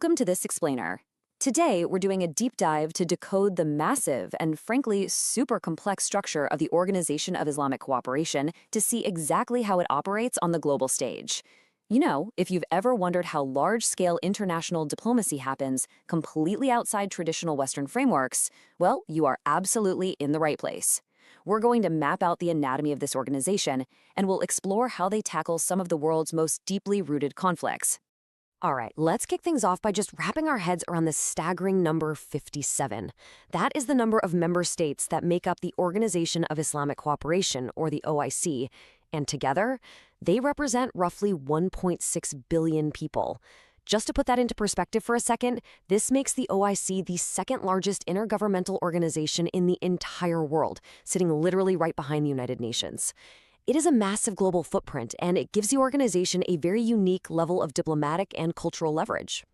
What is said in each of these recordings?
Welcome to this explainer. Today, we're doing a deep dive to decode the massive and frankly super complex structure of the Organization of Islamic Cooperation to see exactly how it operates on the global stage. You know, if you've ever wondered how large-scale international diplomacy happens completely outside traditional Western frameworks, well, you are absolutely in the right place. We're going to map out the anatomy of this organization, and we'll explore how they tackle some of the world's most deeply rooted conflicts. All right, let's kick things off by just wrapping our heads around the staggering number 57. That is the number of member states that make up the Organization of Islamic Cooperation, or the OIC, and together, they represent roughly 1.6 billion people. Just to put that into perspective for a second, this makes the OIC the second largest intergovernmental organization in the entire world, sitting literally right behind the United Nations. It is a massive global footprint, and it gives the organization a very unique level of diplomatic and cultural leverage.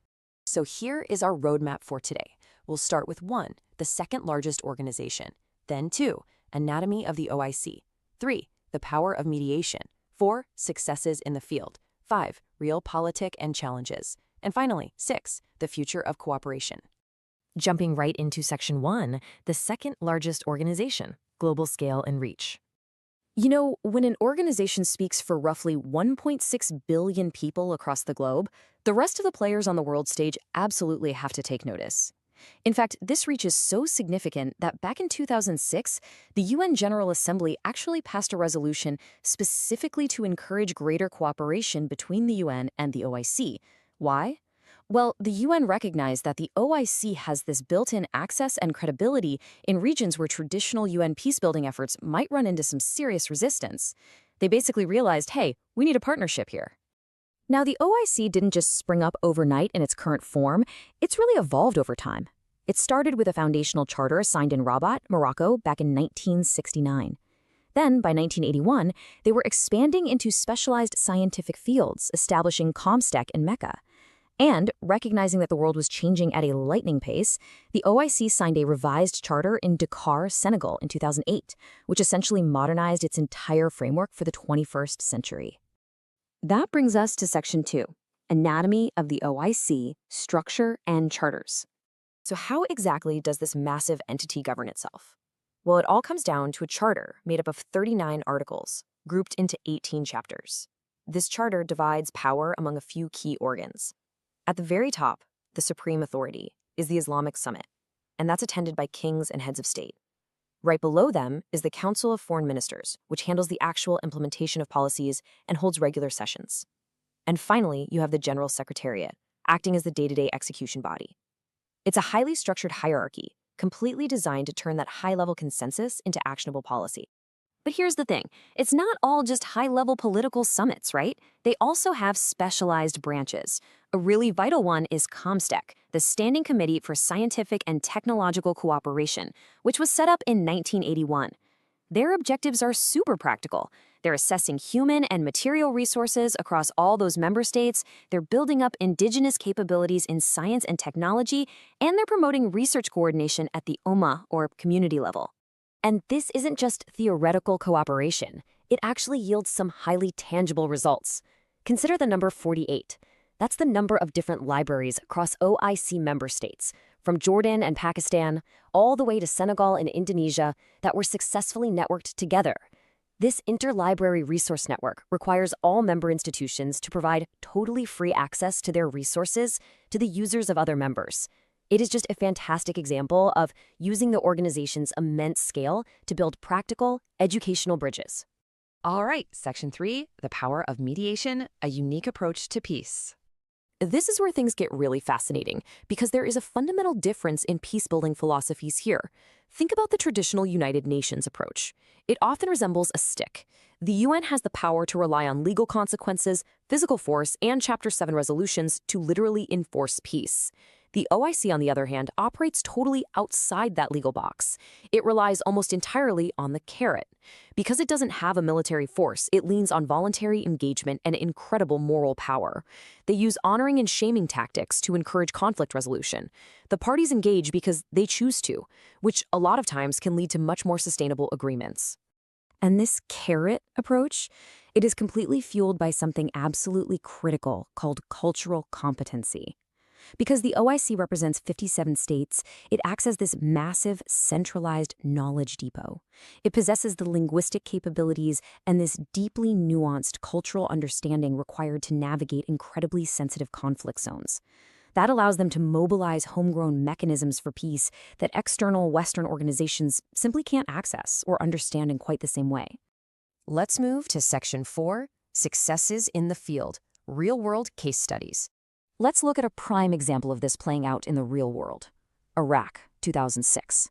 So here is our roadmap for today. We'll start with 1, the second largest organization. Then 2, anatomy of the OIC. 3, the power of mediation. 4, successes in the field. 5, realpolitik and challenges. And finally, 6, the future of cooperation. Jumping right into section 1, the second largest organization, global scale and reach. You know, when an organization speaks for roughly 1.6 billion people across the globe, the rest of the players on the world stage absolutely have to take notice. In fact, this reach is so significant that back in 2006, the UN General Assembly actually passed a resolution specifically to encourage greater cooperation between the UN and the OIC. Why? Well, the UN recognized that the OIC has this built-in access and credibility in regions where traditional UN peacebuilding efforts might run into some serious resistance. They basically realized, hey, we need a partnership here. Now, the OIC didn't just spring up overnight in its current form, it's really evolved over time. It started with a foundational charter signed in Rabat, Morocco, back in 1969. Then, by 1981, they were expanding into specialized scientific fields, establishing COMSTEC in Mecca. And, recognizing that the world was changing at a lightning pace, the OIC signed a revised charter in Dakar, Senegal in 2008, which essentially modernized its entire framework for the 21st century. That brings us to Section 2, Anatomy of the OIC, Structure and Charters. So how exactly does this massive entity govern itself? Well, it all comes down to a charter made up of 39 articles, grouped into 18 chapters. This charter divides power among a few key organs. At the very top, the supreme authority, is the Islamic Summit, and that's attended by kings and heads of state. Right below them is the Council of Foreign Ministers, which handles the actual implementation of policies and holds regular sessions. And finally, you have the General Secretariat, acting as the day-to-day execution body. It's a highly structured hierarchy, completely designed to turn that high-level consensus into actionable policy. But here's the thing, it's not all just high-level political summits, right? They also have specialized branches. A really vital one is COMSTEC, the Standing Committee for Scientific and Technological Cooperation, which was set up in 1981. Their objectives are super practical. They're assessing human and material resources across all those member states, they're building up indigenous capabilities in science and technology, and they're promoting research coordination at the Ummah, or community level. And this isn't just theoretical cooperation. It actually yields some highly tangible results. Consider the number 48. That's the number of different libraries across OIC member states, from Jordan and Pakistan all the way to Senegal and Indonesia, that were successfully networked together. This interlibrary resource network requires all member institutions to provide totally free access to their resources to the users of other members. It is just a fantastic example of using the organization's immense scale to build practical, educational bridges. All right, Section 3, the power of mediation, a unique approach to peace. This is where things get really fascinating, because there is a fundamental difference in peace-building philosophies here. Think about the traditional United Nations approach. It often resembles a stick. The UN has the power to rely on legal consequences, physical force, and Chapter 7 resolutions to literally enforce peace. The OIC, on the other hand, operates totally outside that legal box. It relies almost entirely on the carrot. Because it doesn't have a military force, it leans on voluntary engagement and incredible moral power. They use honoring and shaming tactics to encourage conflict resolution. The parties engage because they choose to, which a lot of times can lead to much more sustainable agreements. And this carrot approach, it is completely fueled by something absolutely critical called cultural competency. Because the OIC represents 57 states, it acts as this massive, centralized knowledge depot. It possesses the linguistic capabilities and this deeply nuanced cultural understanding required to navigate incredibly sensitive conflict zones. That allows them to mobilize homegrown mechanisms for peace that external Western organizations simply can't access or understand in quite the same way. Let's move to Section 4, Successes in the Field, Real-World Case Studies. Let's look at a prime example of this playing out in the real world. Iraq, 2006.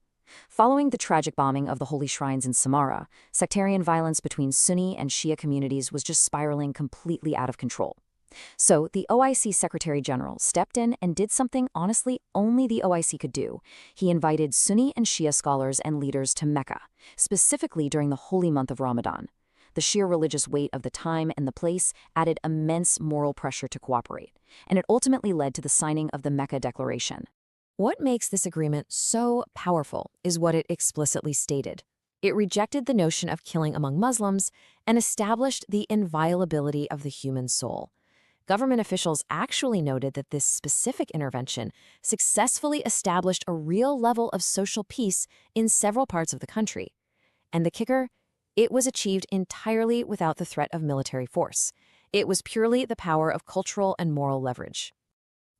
Following the tragic bombing of the holy shrines in Samarra, sectarian violence between Sunni and Shia communities was just spiraling completely out of control. So the OIC Secretary General stepped in and did something honestly only the OIC could do. He invited Sunni and Shia scholars and leaders to Mecca, specifically during the holy month of Ramadan. The sheer religious weight of the time and the place added immense moral pressure to cooperate, and it ultimately led to the signing of the Mecca Declaration. What makes this agreement so powerful is what it explicitly stated. It rejected the notion of killing among Muslims and established the inviolability of the human soul. Government officials actually noted that this specific intervention successfully established a real level of social peace in several parts of the country. And the kicker? It was achieved entirely without the threat of military force. It was purely the power of cultural and moral leverage.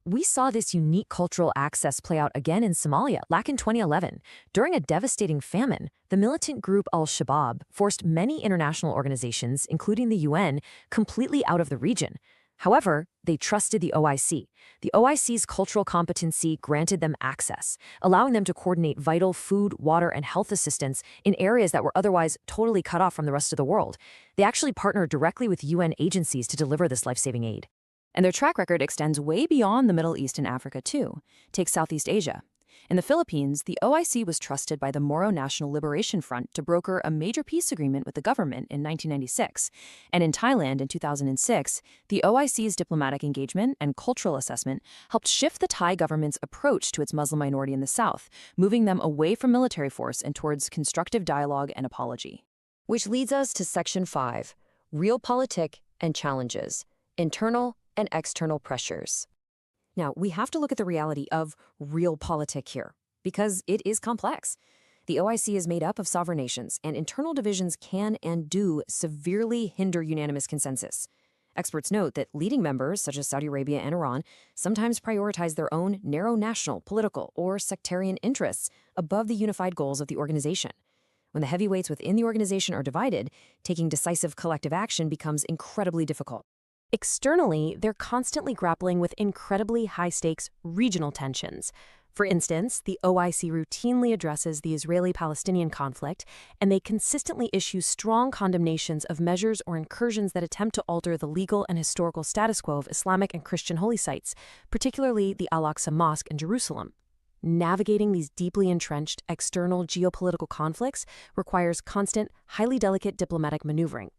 We saw this unique cultural access play out again in Somalia back in 2011. During a devastating famine, the militant group Al-Shabaab forced many international organizations, including the UN, completely out of the region. However, they trusted the OIC. The OIC's cultural competency granted them access, allowing them to coordinate vital food, water, and health assistance in areas that were otherwise totally cut off from the rest of the world. They actually partnered directly with UN agencies to deliver this life-saving aid. And their track record extends way beyond the Middle East and Africa, too. Take Southeast Asia. In the Philippines, the OIC was trusted by the Moro National Liberation Front to broker a major peace agreement with the government in 1996. And in Thailand in 2006, the OIC's diplomatic engagement and cultural assessment helped shift the Thai government's approach to its Muslim minority in the south, moving them away from military force and towards constructive dialogue and apology. Which leads us to Section 5, Realpolitik and Challenges, Internal and External Pressures. Now, we have to look at the reality of realpolitik here, because it is complex. The OIC is made up of sovereign nations, and internal divisions can and do severely hinder unanimous consensus. Experts note that leading members, such as Saudi Arabia and Iran, sometimes prioritize their own narrow national, political, or sectarian interests above the unified goals of the organization. When the heavyweights within the organization are divided, taking decisive collective action becomes incredibly difficult. Externally, they're constantly grappling with incredibly high-stakes regional tensions. For instance, the OIC routinely addresses the Israeli-Palestinian conflict, and they consistently issue strong condemnations of measures or incursions that attempt to alter the legal and historical status quo of Islamic and Christian holy sites, particularly the Al-Aqsa Mosque in Jerusalem. Navigating these deeply entrenched external geopolitical conflicts requires constant, highly delicate diplomatic maneuvering.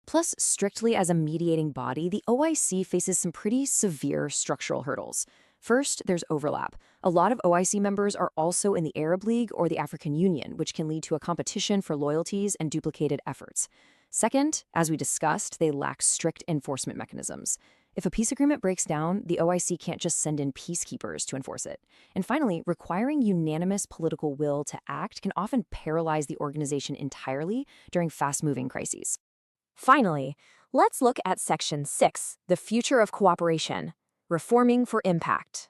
Plus, strictly as a mediating body, the OIC faces some pretty severe structural hurdles. First, there's overlap. A lot of OIC members are also in the Arab League or the African Union, which can lead to a competition for loyalties and duplicated efforts. Second, as we discussed, they lack strict enforcement mechanisms. If a peace agreement breaks down, the OIC can't just send in peacekeepers to enforce it. And finally, requiring unanimous political will to act can often paralyze the organization entirely during fast-moving crises. Finally, let's look at Section 6, the future of cooperation, reforming for impact.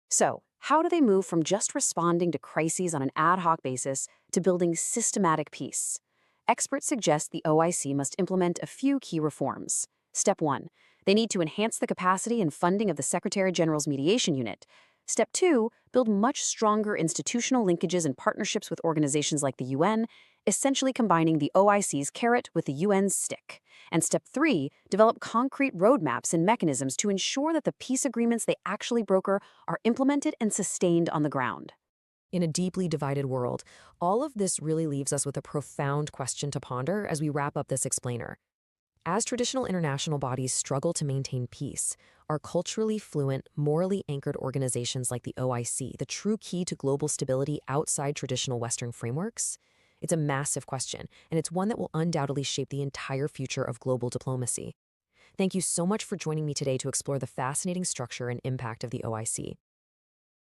So, how do they move from just responding to crises on an ad hoc basis to building systematic peace? Experts suggest the OIC must implement a few key reforms. Step 1. They need to enhance the capacity and funding of the Secretary General's mediation unit. Step 2. Build much stronger institutional linkages and partnerships with organizations like the UN, essentially combining the OIC's carrot with the UN's stick. And Step 3. Develop concrete roadmaps and mechanisms to ensure that the peace agreements they actually broker are implemented and sustained on the ground. In a deeply divided world, all of this really leaves us with a profound question to ponder as we wrap up this explainer. As traditional international bodies struggle to maintain peace, are culturally fluent, morally anchored organizations like the OIC the true key to global stability outside traditional Western frameworks? It's a massive question, and it's one that will undoubtedly shape the entire future of global diplomacy. Thank you so much for joining me today to explore the fascinating structure and impact of the OIC.